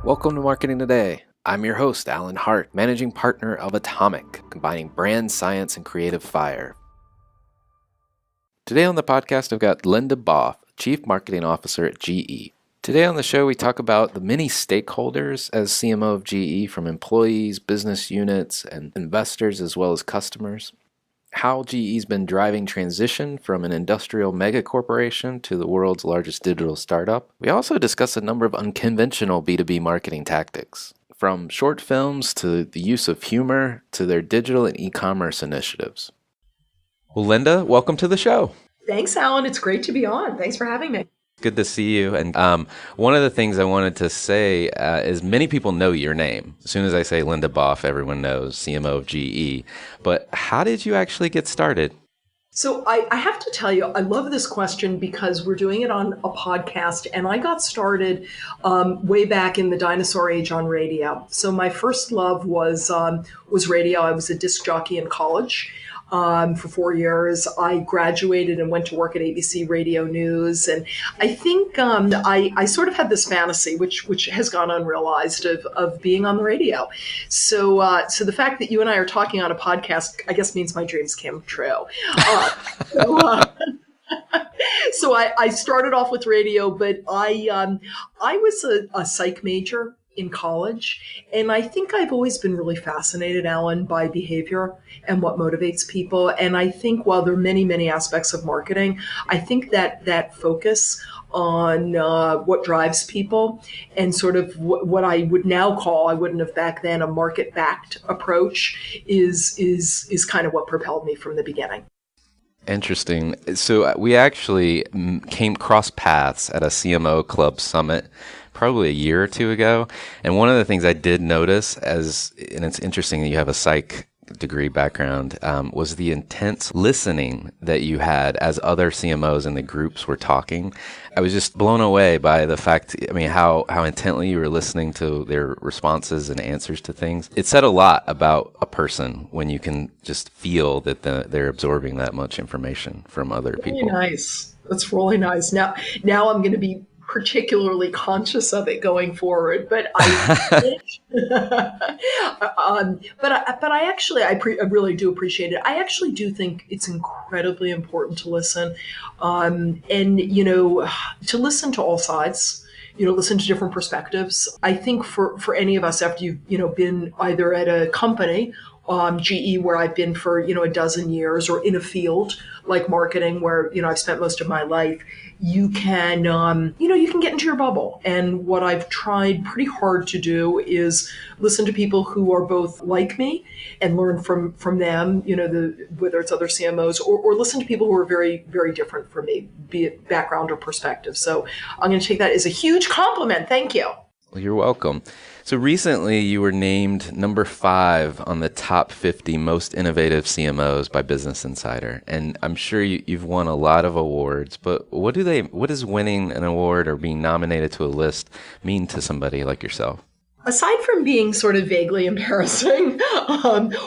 Welcome to Marketing Today. I'm your host, Alan Hart, managing partner of Atomic, combining brand science and creative fire. Today on the podcast, I've got Linda Boff, Chief Marketing Officer at GE. Today on the show, we talk about the many stakeholders as CMO of GE, from employees, business units, and investors, as well as customers. How GE's been driving transition from an industrial megacorporation to the world's largest digital startup. We also discuss a number of unconventional B2B marketing tactics, from short films to the use of humor to their digital and e-commerce initiatives. Well, Linda, welcome to the show. Thanks, Alan. It's great to be on. Thanks for having me. Good to see you. And one of the things I wanted to say is many people know your name. As soon as I say Linda Boff, everyone knows CMO of GE. But how did you actually get started? So I have to tell you, I love this question because we're doing it on a podcast, and I got started way back in the dinosaur age on radio. So my first love was radio. I was a disc jockey in college. For 4 years. I graduated and went to work at ABC Radio News. And I think I sort of had this fantasy, which has gone unrealized, of being on the radio. So the fact that you and I are talking on a podcast, I guess, means my dreams came true. So I started off with radio, but I was a psych major in college. And I think I've always been really fascinated, Alan, by behavior and what motivates people. And I think while there are many, many aspects of marketing, I think that focus on what drives people and sort of what I would now call, I wouldn't have back then, a market-backed approach is kind of what propelled me from the beginning. Interesting. So we actually came cross paths at a CMO Club Summit probably a year or two ago. And one of the things I did notice, and it's interesting that you have a psych degree background, was the intense listening that you had as other CMOs in the groups were talking. I was just blown away by the fact, how intently you were listening to their responses and answers to things. It said a lot about a person when you can just feel that they're absorbing that much information from other people. Really nice. That's really nice. Now I'm going to be particularly conscious of it going forward, but I really do appreciate it. I actually do think it's incredibly important to listen, and to listen to all sides. Listen to different perspectives. I think for any of us, after you've been either at a company, GE, where I've been for a dozen years, or in a field like marketing, where I've spent most of my life, you can you can get into your bubble. And what I've tried pretty hard to do is listen to people who are both like me and learn from them, whether it's other CMOs, or listen to people who are very, very different from me, be it background or perspective. So I'm going to take that as a huge compliment. Thank you. Well, you're welcome. So recently you were named number 5 on the top 50 most innovative CMOs by Business Insider. And I'm sure you've won a lot of awards, but what does winning an award or being nominated to a list mean to somebody like yourself? Aside from being sort of vaguely embarrassing,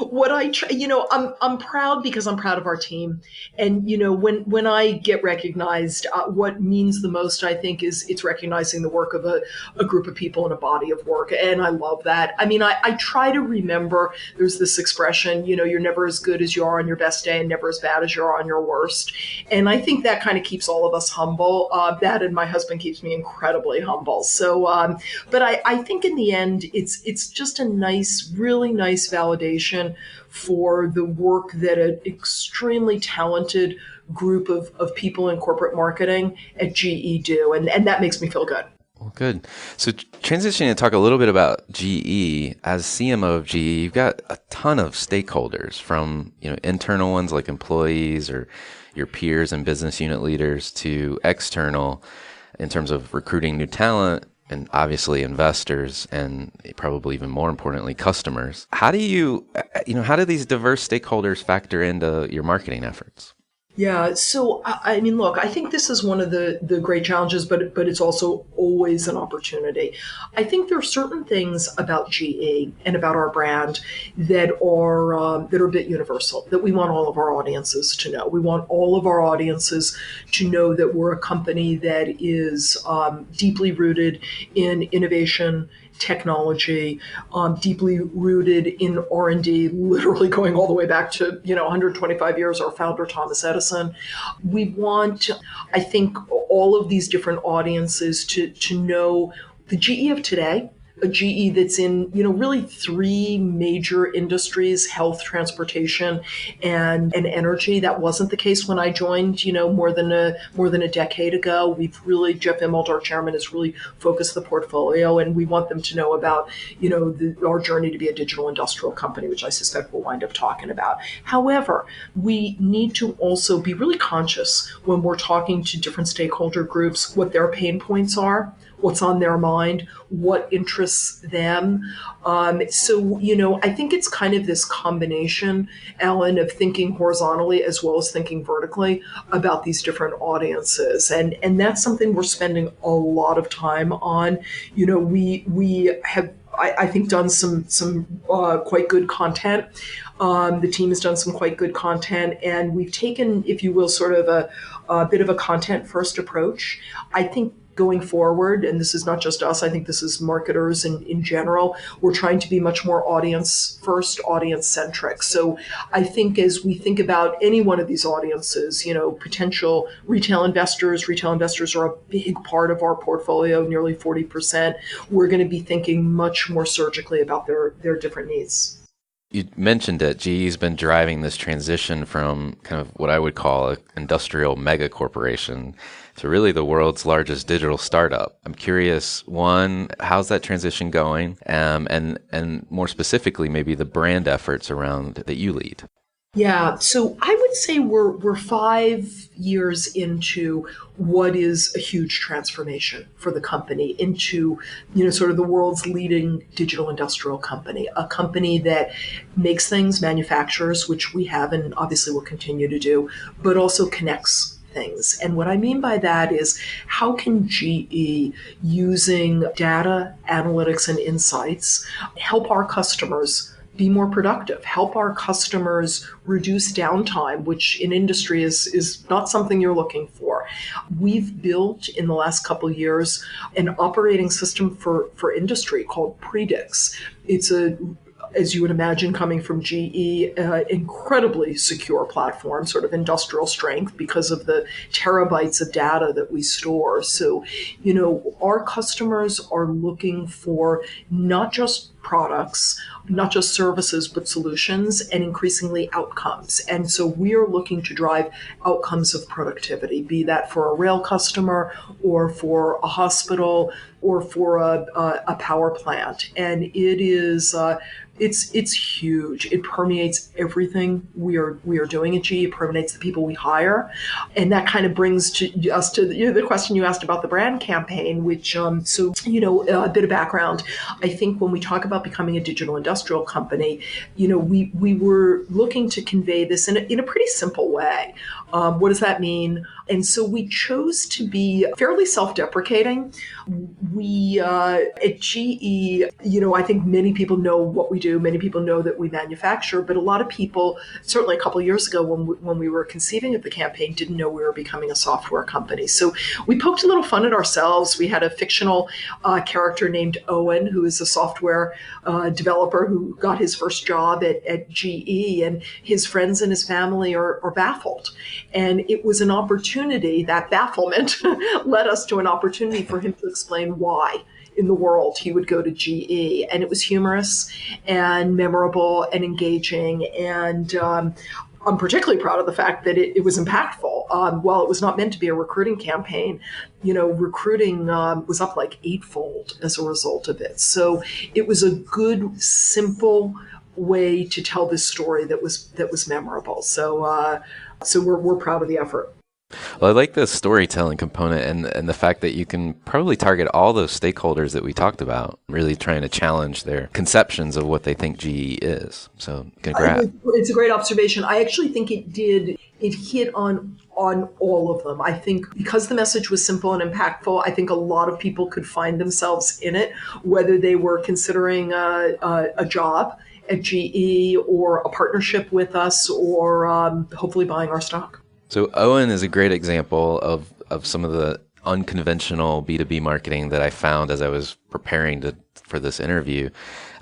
what I try, I'm proud because I'm proud of our team. And, when I get recognized, what means the most, I think, is it's recognizing the work of a group of people in a body of work. And I love that. I try to remember, there's this expression, you're never as good as you are on your best day and never as bad as you are on your worst. And I think that kind of keeps all of us humble. That and my husband keeps me incredibly humble. So, but I think in the end, it's just a really nice validation for the work that an extremely talented group of people in corporate marketing at GE do. And that makes me feel good. Well, good. So transitioning to talk a little bit about GE, as CMO of GE, you've got a ton of stakeholders, from internal ones like employees or your peers and business unit leaders, to external in terms of recruiting new talent, and obviously investors, and probably even more importantly, customers. How do how do these diverse stakeholders factor into your marketing efforts? Yeah. So, look, I think this is one of the great challenges, but it's also always an opportunity. I think there are certain things about GE and about our brand that are a bit universal, that we want all of our audiences to know. We want all of our audiences to know that we're a company that is deeply rooted in innovation, technology, deeply rooted in R&D, literally going all the way back to 125 years. Our founder Thomas Edison. We want, I think, all of these different audiences to know the GE of today, a GE that's in, really three major industries: health, transportation, and energy. That wasn't the case when I joined, more than a decade ago. Jeff Immelt, our chairman, has really focused the portfolio, and we want them to know about, our journey to be a digital industrial company, which I suspect we'll wind up talking about. However, we need to also be really conscious when we're talking to different stakeholder groups, what their pain points are, what's on their mind, what interests them. I think it's kind of this combination, Ellen, of thinking horizontally as well as thinking vertically about these different audiences. And that's something we're spending a lot of time on. We have, I think, done some quite good content. The team has done some quite good content, and we've taken, if you will, sort of a bit of a content first approach. I think going forward, and this is not just us, I think this is marketers in general, we're trying to be much more audience first, audience centric. So I think as we think about any one of these audiences, potential retail investors are a big part of our portfolio, nearly 40%. We're going to be thinking much more surgically about their different needs. You mentioned that GE's been driving this transition from kind of what I would call an industrial mega corporation to really the world's largest digital startup. I'm curious, one, how's that transition going? And more specifically, maybe the brand efforts around that you lead. Yeah, so I would say we're 5 years into what is a huge transformation for the company into, sort of the world's leading digital industrial company, a company that makes things, manufactures, which we have and obviously will continue to do, but also connects things. And what I mean by that is, how can GE, using data, analytics, and insights, help our customers be more productive, help our customers reduce downtime, which in industry is not something you're looking for. We've built in the last couple of years an operating system for industry called Predix. It's as you would imagine, coming from GE, incredibly secure platform, sort of industrial strength because of the terabytes of data that we store. So, our customers are looking for not just products, not just services, but solutions, and increasingly outcomes. And so we are looking to drive outcomes of productivity, be that for a rail customer or for a hospital or for a power plant. And it is it's huge. It permeates everything we are doing at GE. It permeates the people we hire, and that kind of brings us to the question you asked about the brand campaign. Which a bit of background. I think when we talk about becoming a digital industrial company, we were looking to convey this in a pretty simple way. What does that mean? And so we chose to be fairly self-deprecating. We at GE, I think many people know what we do. Many people know that we manufacture, but a lot of people, certainly a couple of years ago when we were conceiving of the campaign, didn't know we were becoming a software company. So we poked a little fun at ourselves. We had a fictional character named Owen, who is a software developer who got his first job at GE, and his friends and his family are baffled. And it was an opportunity, that bafflement led us to an opportunity for him to explain why in the world he would go to GE. And it was humorous and memorable and engaging. And I'm particularly proud of the fact that it was impactful. While it was not meant to be a recruiting campaign, recruiting was up like eightfold as a result of it. So it was a good, simple way to tell this story that was memorable. So we're proud of the effort. Well, I like the storytelling component and the fact that you can probably target all those stakeholders that we talked about, really trying to challenge their conceptions of what they think GE is. So congrats. It's a great observation. I actually think it hit on all of them. I think because the message was simple and impactful, I think a lot of people could find themselves in it, whether they were considering a job at GE or a partnership with us or hopefully buying our stock. So Owen is a great example of some of the unconventional B2B marketing that I found as I was preparing to for this interview.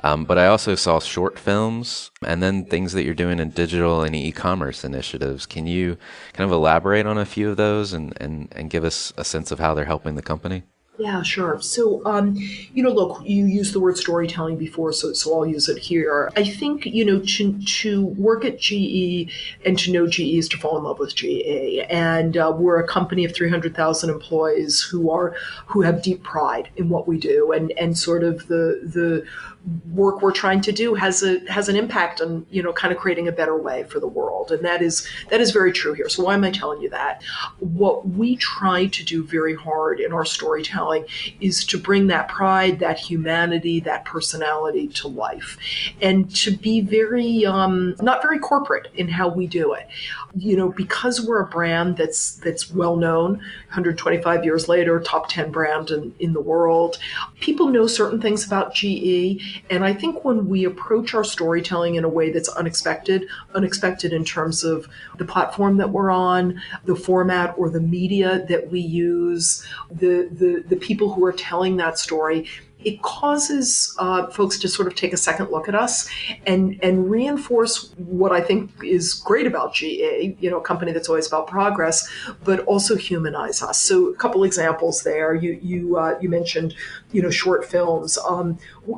But I also saw short films and then things that you're doing in digital and e-commerce initiatives. Can you kind of elaborate on a few of those and give us a sense of how they're helping the company? Yeah, sure. So, look, you used the word storytelling before, so I'll use it here. I think, to work at GE and to know GE is to fall in love with GE. And we're a company of 300,000 employees who have deep pride in what we do, and sort of the work we're trying to do has an impact on, kind of creating a better way for the world. And that is very true here. So why am I telling you that? What we try to do very hard in our storytelling is to bring that pride, that humanity, that personality to life, and to be very not very corporate in how we do it. Because we're a brand that's well known, 125 years later, top 10 brand in the world, people know certain things about GE. And I think when we approach our storytelling in a way that's unexpected in terms of the platform that we're on, the format or the media that we use, the people who are telling that story, it causes folks to sort of take a second look at us and reinforce what I think is great about GE, a company that's always about progress, but also humanize us. So a couple examples there. You mentioned, short films.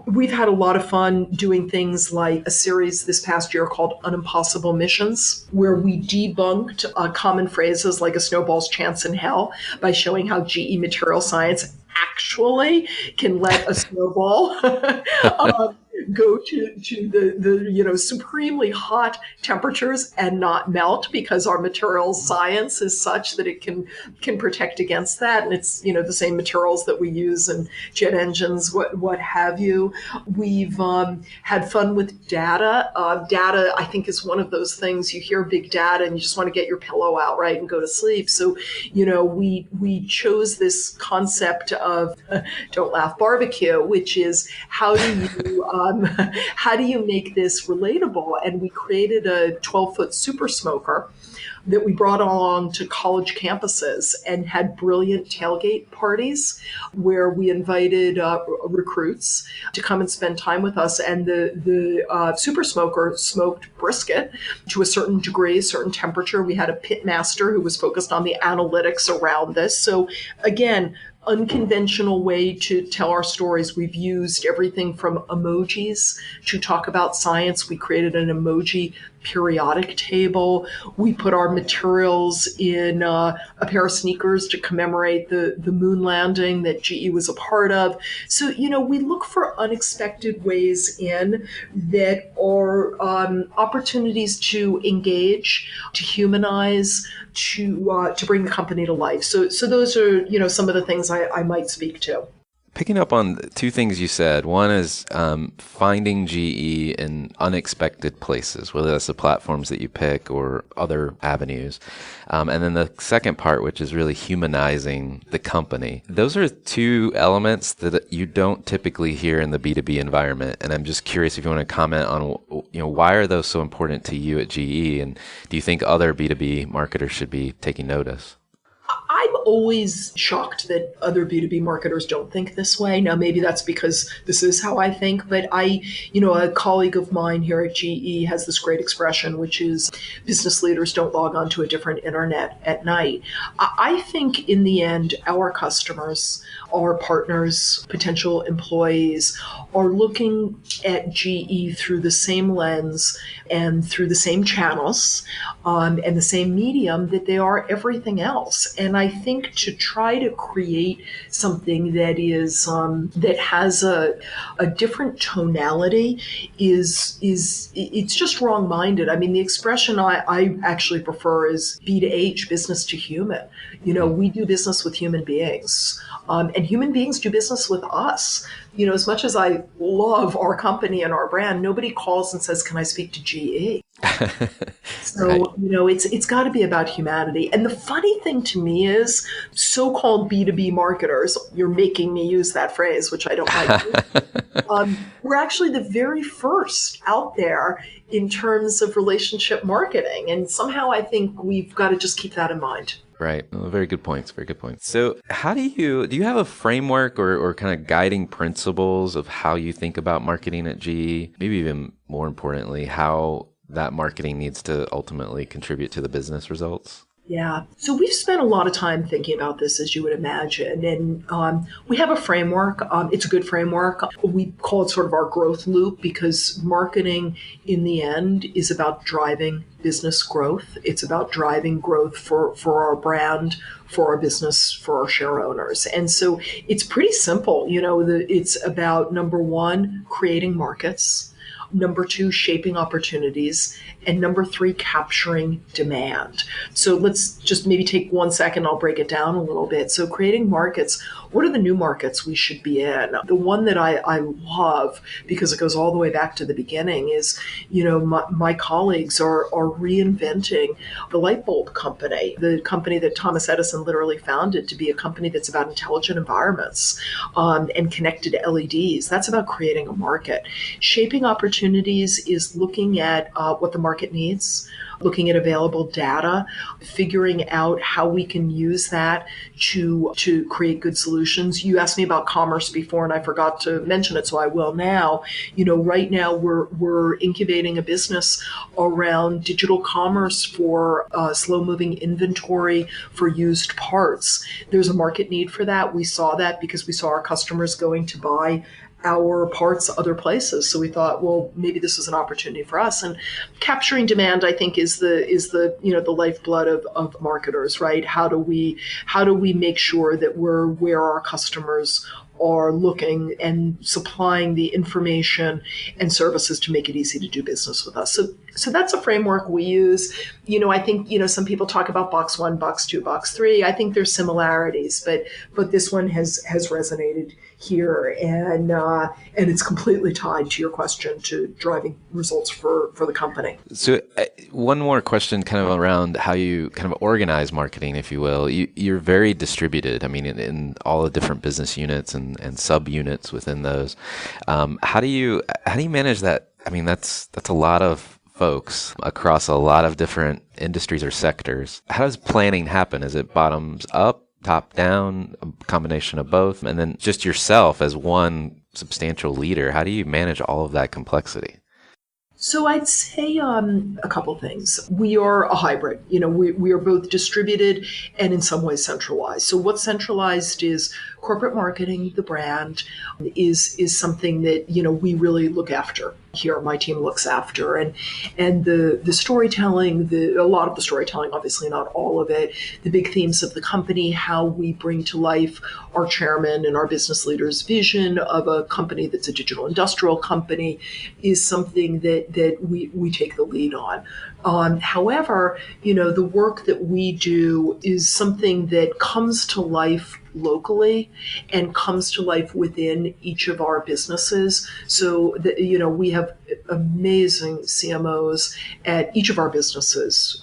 We've had a lot of fun doing things like a series this past year called Unimpossible Missions, where we debunked common phrases like a snowball's chance in hell by showing how GE material science actually can let a snowball go to the supremely hot temperatures and not melt, because our materials science is such that it can protect against that. And it's the same materials that we use in jet engines, what have you. We've had fun with data. Data, I think, is one of those things. You hear big data and you just want to get your pillow out, right, and go to sleep. So we chose this concept of don't laugh barbecue, which is how do you make this relatable? And we created a 12-foot super smoker that we brought along to college campuses and had brilliant tailgate parties where we invited recruits to come and spend time with us. And the super smoker smoked brisket to a certain degree, a certain temperature. We had a pit master who was focused on the analytics around this. So again, unconventional way to tell our stories. We've used everything from emojis to talk about science. We created an emoji periodic table. We put our materials in a pair of sneakers to commemorate the moon landing that GE was a part of. So, we look for unexpected ways in that are opportunities to engage, to humanize, to bring the company to life. So those are, some of the things I might speak to. Picking up on two things you said. One is finding GE in unexpected places, whether that's the platforms that you pick or other avenues. And then the second part, which is really humanizing the company. Those are two elements that you don't typically hear in the B2B environment. And I'm just curious if you want to comment on, why are those so important to you at GE? And do you think other B2B marketers should be taking notice? I'm always shocked that other B2B marketers don't think this way. Now, maybe that's because this is how I think, but a colleague of mine here at GE has this great expression, which is business leaders don't log on to a different internet at night. I think in the end, our customers, our partners, potential employees are looking at GE through the same lens and through the same channels and the same medium that they are everything else. And I think to try to create something that is that has a different tonality is it's just wrong-minded. I mean, the expression I actually prefer is B to H, business to human. We do business with human beings. And human beings do business with us. As much as I love our company and our brand, nobody calls and says, "Can I speak to GE?" So, it's got to be about humanity. And the funny thing to me is so-called B2B marketers, you're making me use that phrase, which I don't like. We're actually the very first out there in terms of relationship marketing. And somehow I think we've got to just keep that in mind. Right. Well, very good points. Very good points. So, how do you have a framework or kind of guiding principles of how you think about marketing at GE? Maybe even more importantly, how that marketing needs to ultimately contribute to the business results? Yeah. So we've spent a lot of time thinking about this, as you would imagine. And we have a framework. It's a good framework. We call it sort of our growth loop because marketing, in the end, is about driving business growth. It's about driving growth for our brand, for our business, for our share owners. And so it's pretty simple. It's about number one, creating markets. Number two, shaping opportunities. And number three, capturing demand. So let's just maybe take 1 second. I'll break it down a little bit. So creating markets, what are the new markets we should be in? The one that I love, because it goes all the way back to the beginning, is, my colleagues are reinventing the light bulb company, the company that Thomas Edison literally founded, to be a company that's about intelligent environments and connected LEDs. That's about creating a market. Shaping opportunities is looking at what the market needs, looking at available data, figuring out how we can use that to create good solutions. You asked me about commerce before, and I forgot to mention it, so I will now. Right now we're incubating a business around digital commerce for slow-moving inventory for used parts. There's a market need for that. We saw that because we saw our customers going to buy our parts other places. So we thought, well, maybe this is an opportunity for us. And capturing demand, I think, is the the lifeblood of marketers, right? How do we make sure that we're where our customers are looking and supplying the information and services to make it easy to do business with us. So that's a framework we use. I think, some people talk about box one, box two, box three. I think there's similarities, but this one has resonated here, and it's completely tied to your question, to driving results for the company. So, one more question, kind of around how you kind of organize marketing, if you will. You're very distributed. I mean, in all the different business units and sub units within those. How do you manage that? I mean, that's a lot of folks across a lot of different industries or sectors. How does planning happen? Is it bottoms up, top down, a combination of both? And then just yourself as one substantial leader, how do you manage all of that complexity? So I'd say a couple things. We are a hybrid. We are both distributed and in some ways centralized. So what's centralized is corporate marketing, the brand, is something that we really look after here. My team looks after, and the storytelling, a lot of the storytelling, obviously not all of it, the big themes of the company, how we bring to life our chairman and our business leaders' vision of a company that's a digital industrial company, is something that we take the lead on. However, the work that we do is something that comes to life locally and comes to life within each of our businesses. So that, we have amazing CMOs at each of our businesses,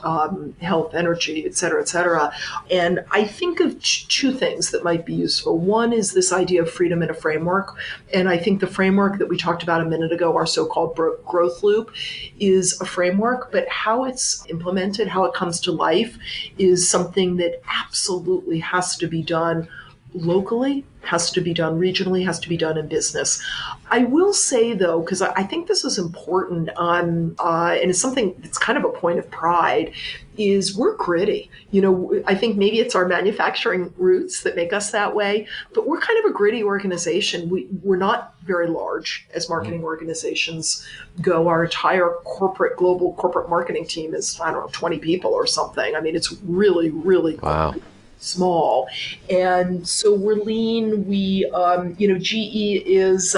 health, energy, et cetera, et cetera. And I think of two things that might be useful. One is this idea of freedom in a framework. And I think the framework that we talked about a minute ago, our so-called growth loop, is a framework, but how it's implemented, how it comes to life, is something that absolutely has to be done locally, has to be done regionally, has to be done in business. I will say, though, because I think this is important, and it's something that's kind of a point of pride, is we're gritty. I think maybe it's our manufacturing roots that make us that way, but we're kind of a gritty organization. We're not very large as marketing organizations go. Our entire global corporate marketing team is, 20 people or something. I mean, it's really, really Wow. small. And so we're lean. GE is,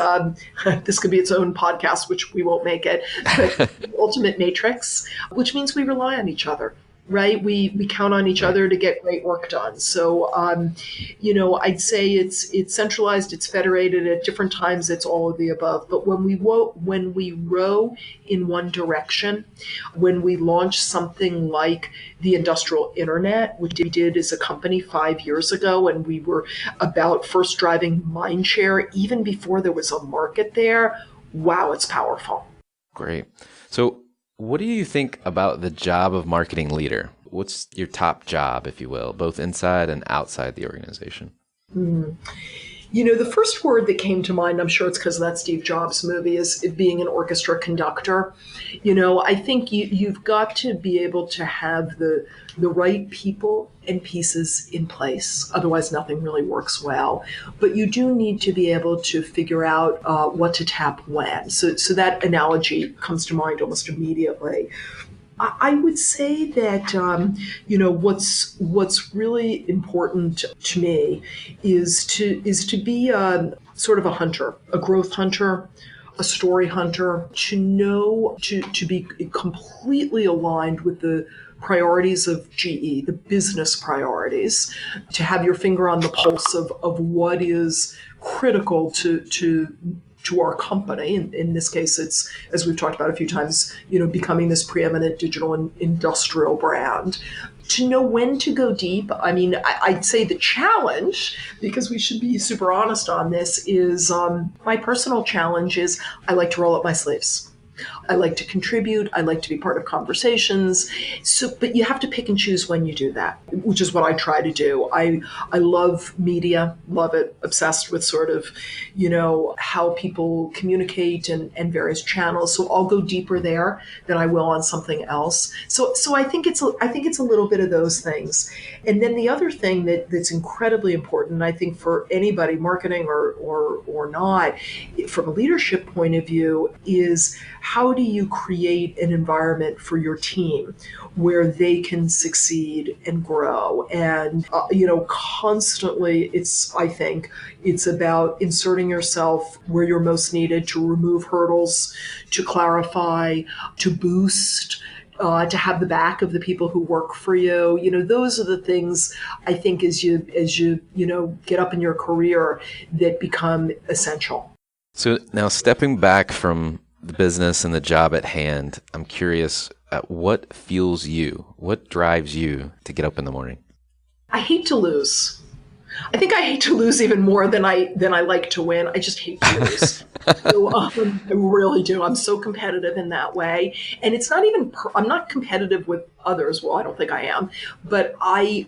this could be its own podcast, which we won't make it, but the ultimate matrix, which means we rely on each other. right? We count on each Right. other to get great work done. So, I'd say it's centralized, it's federated. At different times, it's all of the above. But when we row in one direction, when we launch something like the industrial internet, which we did as a company 5 years ago, and we were about first driving mind share even before there was a market there. Wow, it's powerful. Great. So, what do you think about the job of marketing leader? What's your top job, if you will, both inside and outside the organization? The first word that came to mind, I'm sure it's because of that Steve Jobs movie, is it being an orchestra conductor. I think you've got to be able to have the right people and pieces in place. Otherwise, nothing really works well. But you do need to be able to figure out what to tap when. So that analogy comes to mind almost immediately. I would say that what's really important to me is to be sort of a hunter, a growth hunter, a story hunter, to know to be completely aligned with the priorities of GE, the business priorities, to have your finger on the pulse of what is critical to our company. In this case, it's, as we've talked about a few times, becoming this preeminent digital and industrial brand. To know when to go deep, I mean, I'd say the challenge, because we should be super honest on this, is my personal challenge is I like to roll up my sleeves. I like to contribute. I like to be part of conversations. So, but you have to pick and choose when you do that, which is what I try to do. I love media, love it, obsessed with sort of, how people communicate and various channels. So I'll go deeper there than I will on something else. So I think it's a little bit of those things. And then the other thing that's incredibly important, I think for anybody, marketing or not, from a leadership point of view, is how do you create an environment for your team where they can succeed and grow? And, constantly I think it's about inserting yourself where you're most needed to remove hurdles, to clarify, to boost, to have the back of the people who work for you. Those are the things I think as you get up in your career that become essential. So, now stepping back from the business and the job at hand, I'm curious, what fuels you? What drives you to get up in the morning? I hate to lose. I think I hate to lose even more than I like to win. I just hate to lose. So, I really do. I'm so competitive in that way, and it's not even. I'm not competitive with others. Well, I don't think I am, but I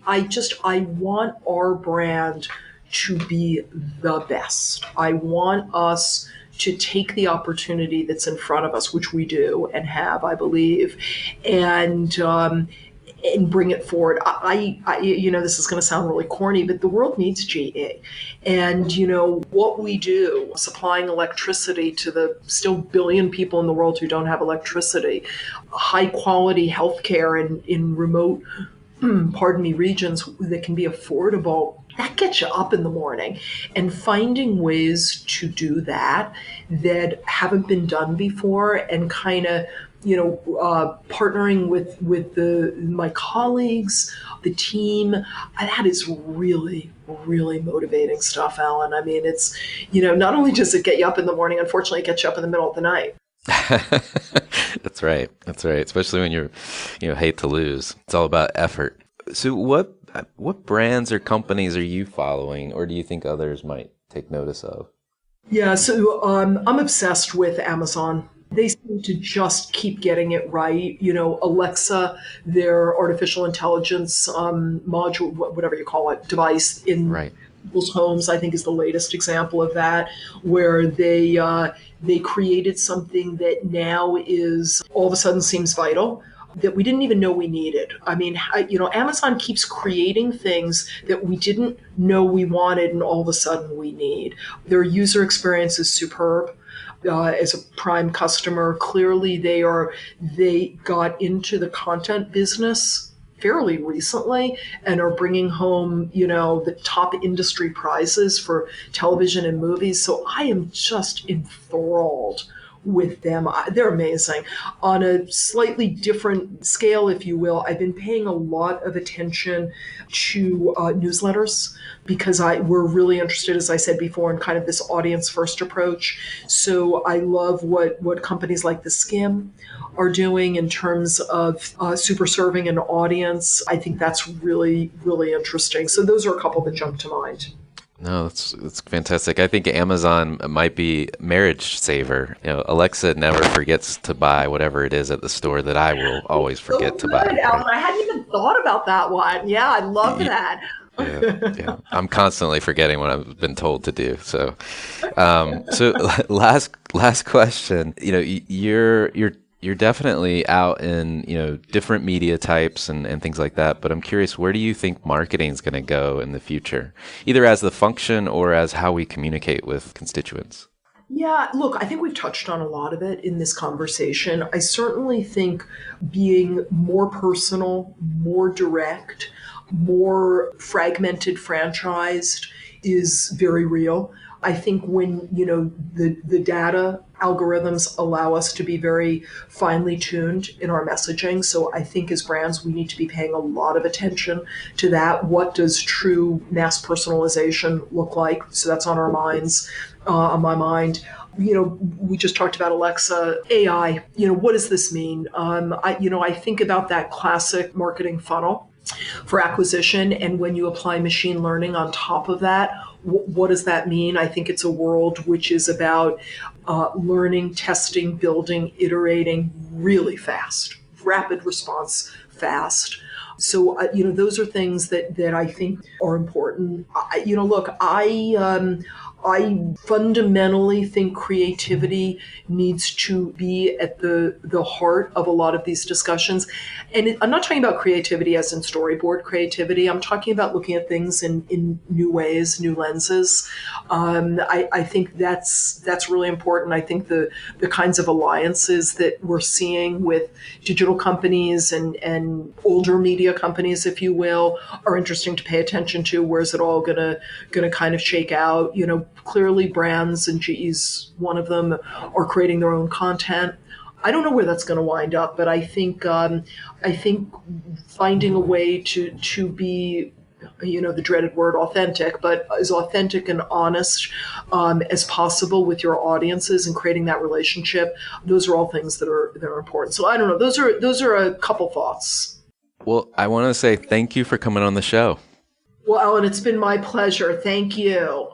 want our brand to be the best. I want us to take the opportunity that's in front of us, which we do and have, I believe, and bring it forward. This is going to sound really corny, but the world needs GE. And, what we do, supplying electricity to the still billion people in the world who don't have electricity, high quality healthcare in remote, pardon me, regions that can be affordable, that gets you up in the morning. And finding ways to do that haven't been done before, and kind of partnering with my colleagues, the team, that is really, really motivating stuff, Alan. I mean, it's, not only does it get you up in the morning, unfortunately, it gets you up in the middle of the night. That's right. That's right. Especially when hate to lose. It's all about effort. So, what brands or companies are you following, or do you think others might take notice of? Yeah, so I'm obsessed with Amazon. They seem to just keep getting it right. Alexa, their artificial intelligence module, whatever you call it, device in Right. people's homes, I think is the latest example of that, where they created something that now is all of a sudden seems vital, that we didn't even know we needed. I mean, Amazon keeps creating things that we didn't know we wanted, and all of a sudden we need. Their user experience is superb. As a prime customer, clearly they got into the content business fairly recently and are bringing home, the top industry prizes for television and movies. So I am just enthralled with them. They're amazing. On a slightly different scale, if you will, I've been paying a lot of attention to newsletters because we're really interested, as I said before, in kind of this audience first approach. So I love what companies like the Skim are doing in terms of super serving an audience. I think that's really, really interesting. So those are a couple that jump to mind. No, that's fantastic. I think Amazon might be marriage saver. Alexa never forgets to buy whatever it is at the store that I will always So forget to buy. good, Alan. Right? I hadn't even thought about that one. Yeah, I love Y- that. Yeah, yeah. I'm constantly forgetting what I've been told to do. So last question. You're definitely out in different media types and things like that. But I'm curious, where do you think marketing is going to go in the future, either as the function or as how we communicate with constituents? Yeah, look, I think we've touched on a lot of it in this conversation. I certainly think being more personal, more direct, more fragmented, franchised is very real. I think when, the data algorithms allow us to be very finely tuned in our messaging. So I think as brands, we need to be paying a lot of attention to that. What does true mass personalization look like? So that's on our minds, on my mind. We just talked about Alexa, AI. What does this mean? I think about that classic marketing funnel for acquisition. And when you apply machine learning on top of that, what does that mean? I think it's a world which is about learning, testing, building, iterating really fast, rapid response fast. So, those are things that I think are important. Look, I fundamentally think creativity needs to be at the heart of a lot of these discussions. And I'm not talking about creativity as in storyboard creativity. I'm talking about looking at things in new ways, new lenses. I think that's really important. I think the kinds of alliances that we're seeing with digital companies and older media companies, if you will, are interesting to pay attention to. Where's it all gonna kind of shake out? Clearly brands, and GE's one of them, are creating their own content. I don't know where that's going to wind up, but I think finding a way to be, the dreaded word authentic, but as authentic and honest as possible with your audiences and creating that relationship. Those are all things that are important. So I don't know. Those are a couple thoughts. Well, I want to say thank you for coming on the show. Well, Ellen, it's been my pleasure. Thank you.